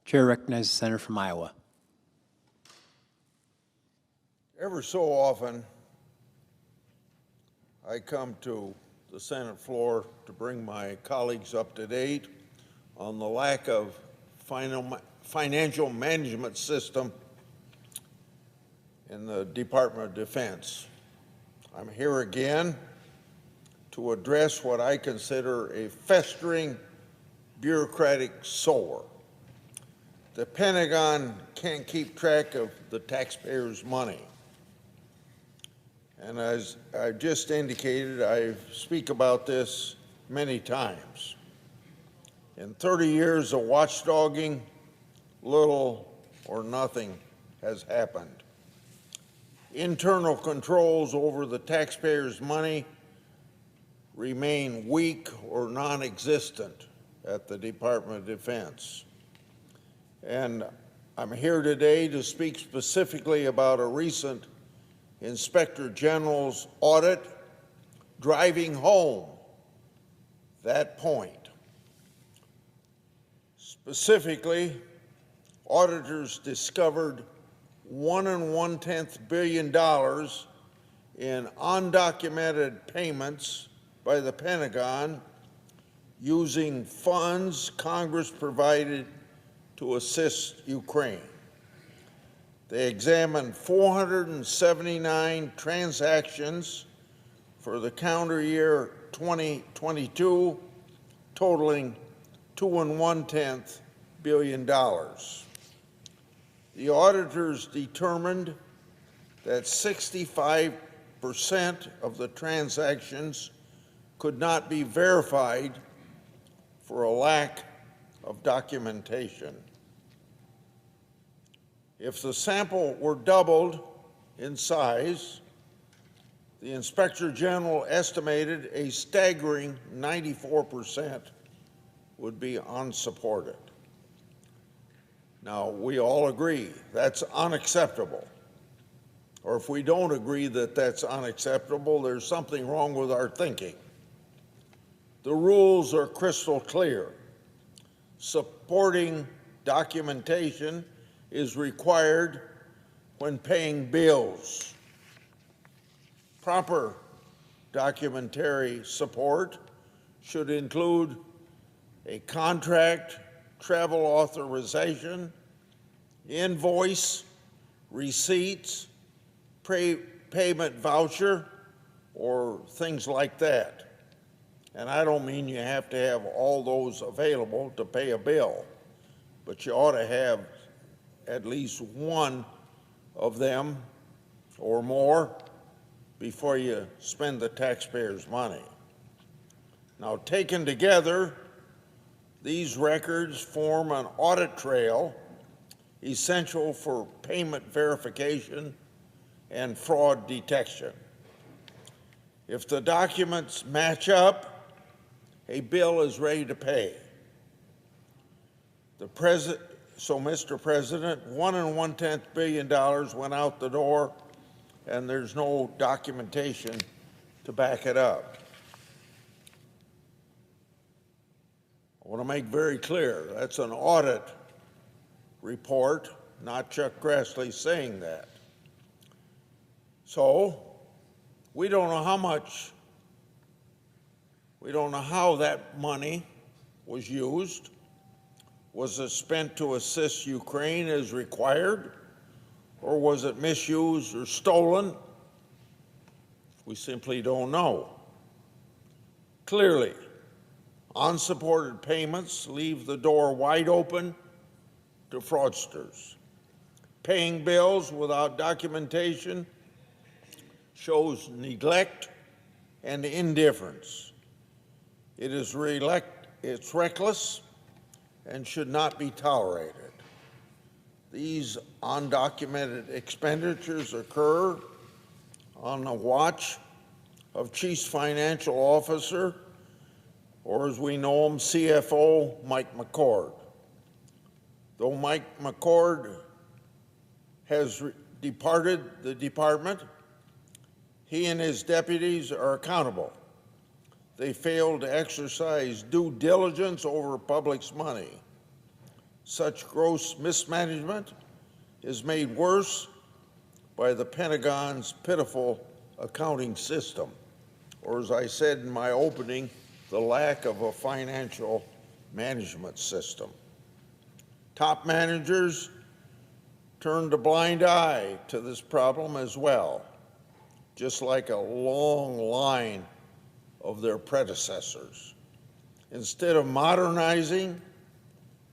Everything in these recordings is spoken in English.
Chair recognizes the senator from Iowa. Ever so often, I come to the Senate floor to bring my colleagues up to date on the lack of financial management system in the Department of Defense. I'm here again to address what I consider a festering bureaucratic sore. The Pentagon can't keep track of the taxpayers' money. And as I just indicated, I speak about this many times. In 30 years of watchdogging, little or nothing has happened. Internal controls over the taxpayers' money remain weak or non-existent at the Department of Defense. And I'm here today to speak specifically about a recent Inspector General's audit driving home that point. Specifically, auditors discovered $1 1/10 billion in undocumented payments by the Pentagon using funds Congress provided to assist Ukraine. They examined 479 transactions for the calendar year 2022, totaling $2 1/10 billion. The auditors determined that 65% of the transactions could not be verified for a lack of documentation. If the sample were doubled in size, the Inspector General estimated a staggering 94% would be unsupported. Now, we all agree that's unacceptable. Or if we don't agree that that's unacceptable, there's something wrong with our thinking. The rules are crystal clear. Supporting documentation is required when paying bills. Proper documentary support should include a contract, travel authorization, invoice, receipts, payment voucher, or things like that. And I don't mean you have to have all those available to pay a bill, but you ought to have at least one of them or more before you spend the taxpayers' money. Now, taken together, these records form an audit trail essential for payment verification and fraud detection. If the documents match up, a bill is ready to pay. So, Mr. President, $1 1/10 billion went out the door, and there's no documentation to back it up. I want to make very clear, that's an audit report, not Chuck Grassley saying that. So, we don't know how that money was used. Was it spent to assist Ukraine as required, or was it misused or stolen? We simply don't know. Clearly, unsupported payments leave the door wide open to fraudsters. Paying bills without documentation shows neglect and indifference. It's reckless and should not be tolerated. These undocumented expenditures occur on the watch of Chief Financial Officer, or as we know him, CFO Mike McCord. Though Mike McCord has departed the department, he and his deputies are accountable. They failed to exercise due diligence over public's money. Such gross mismanagement is made worse by the Pentagon's pitiful accounting system, or as I said in my opening, the lack of a financial management system. Top managers turned a blind eye to this problem as well, just like a long line of their predecessors. Instead of modernizing,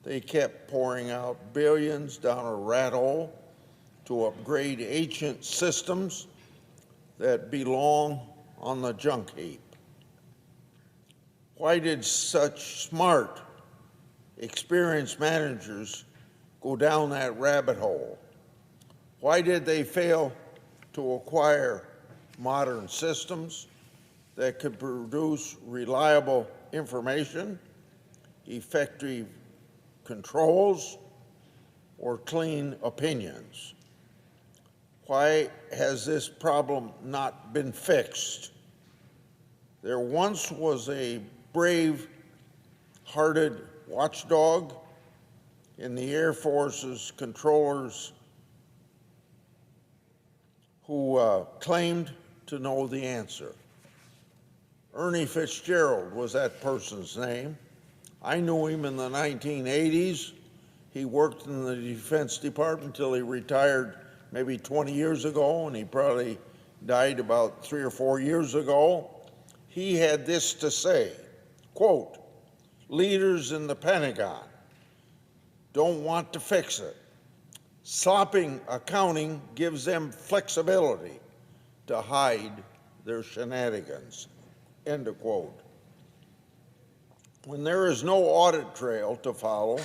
they kept pouring out billions down a rat hole to upgrade ancient systems that belong on the junk heap. Why did such smart, experienced managers go down that rabbit hole? Why did they fail to acquire modern systems that could produce reliable information, effective controls, or clean opinions? Why has this problem not been fixed? There once was a brave-hearted watchdog in the Air Force's controllers who claimed to know the answer. Ernie Fitzgerald was that person's name. I knew him in the 1980s. He worked in the Defense Department until he retired maybe 20 years ago, and he probably died about 3 or 4 years ago. He had this to say, quote, "Leaders in the Pentagon don't want to fix it. Sloppy accounting gives them flexibility to hide their shenanigans," end of quote. When there is no audit trail to follow,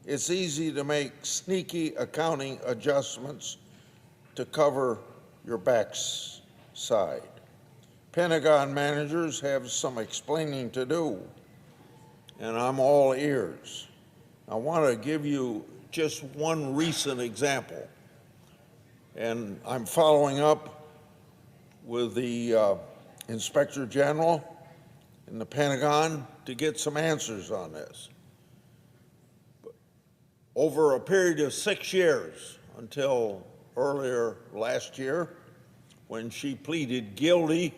it's easy to make sneaky accounting adjustments to cover your backside. Pentagon managers have some explaining to do, and I'm all ears. I want to give you just one recent example, and I'm following up with the Inspector General in the Pentagon to get some answers on this. Over a period of 6 years, until earlier last year, when she pleaded guilty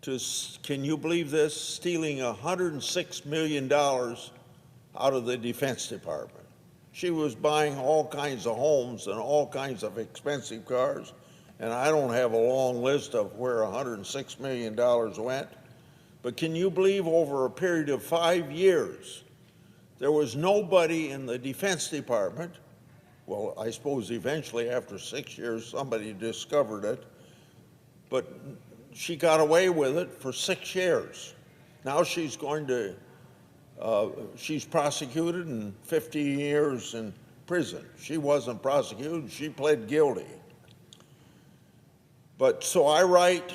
to, can you believe this, stealing $106 million out of the Defense Department. She was buying all kinds of homes and all kinds of expensive cars, and I don't have a long list of where $106 million went. But can you believe over a period of 5 years, there was nobody in the Defense Department, well, I suppose eventually after 6 years somebody discovered it, but she got away with it for 6 years. Now she's going to, she's prosecuted and 50 years in prison. She wasn't prosecuted, she pled guilty. But so I write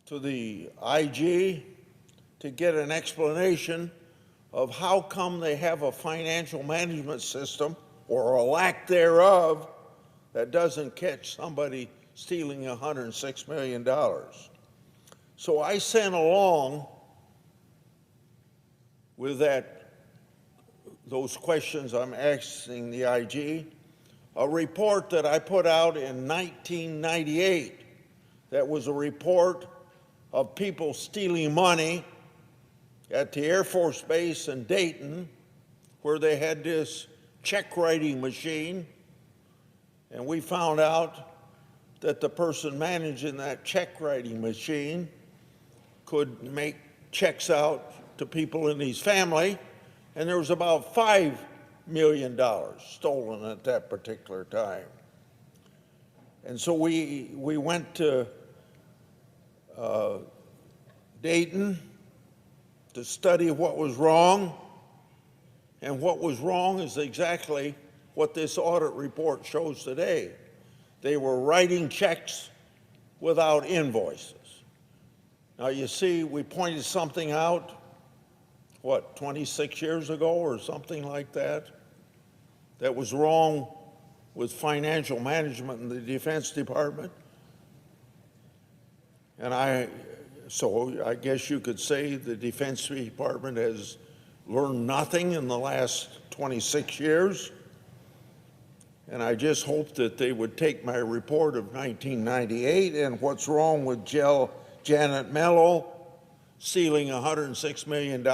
to the IG to get an explanation of how come they have a financial management system, or a lack thereof, that doesn't catch somebody stealing $106 million. So I sent along with those questions I'm asking the IG, a report that I put out in 1998 that was a report of people stealing money at the Air Force Base in Dayton, where they had this check writing machine, and we found out that the person managing that check writing machine could make checks out to people in his family, and there was about $5 million stolen at that particular time. And so we went to Dayton to study what was wrong, and what was wrong is exactly what this audit report shows today. They were writing checks without invoices. Now you see, we pointed something out, what, 26 years ago or something like that, that was wrong with financial management in the Defense Department. And so I guess you could say the Defense Department has learned nothing in the last 26 years. And I just hope that they would take my report of 1998 and what's wrong with Janet Mello stealing $106 million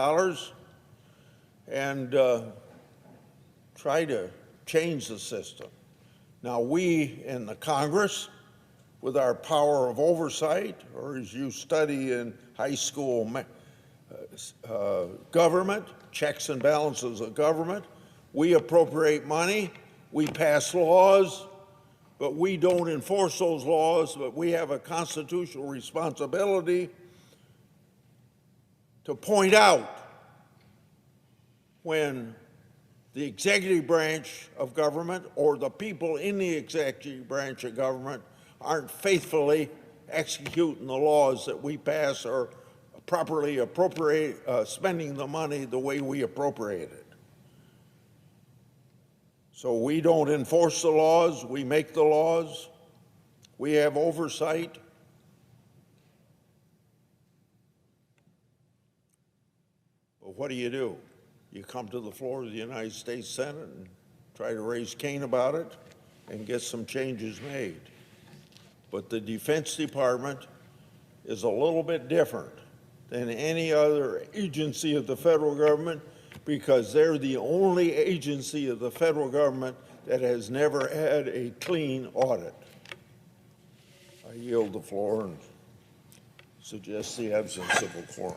and try to change the system. Now, we in the Congress, with our power of oversight, or as you study in high school government, checks and balances of government, we appropriate money, we pass laws, but we don't enforce those laws, but we have a constitutional responsibility to point out when the executive branch of government or the people in the executive branch of government aren't faithfully executing the laws that we pass or properly spending the money the way we appropriate it. So we don't enforce the laws, we make the laws, we have oversight. But what do? You come to the floor of the United States Senate and try to raise Cain about it and get some changes made. But the Defense Department is a little bit different than any other agency of the federal government because they're the only agency of the federal government that has never had a clean audit. I yield the floor and suggest the absence of a quorum.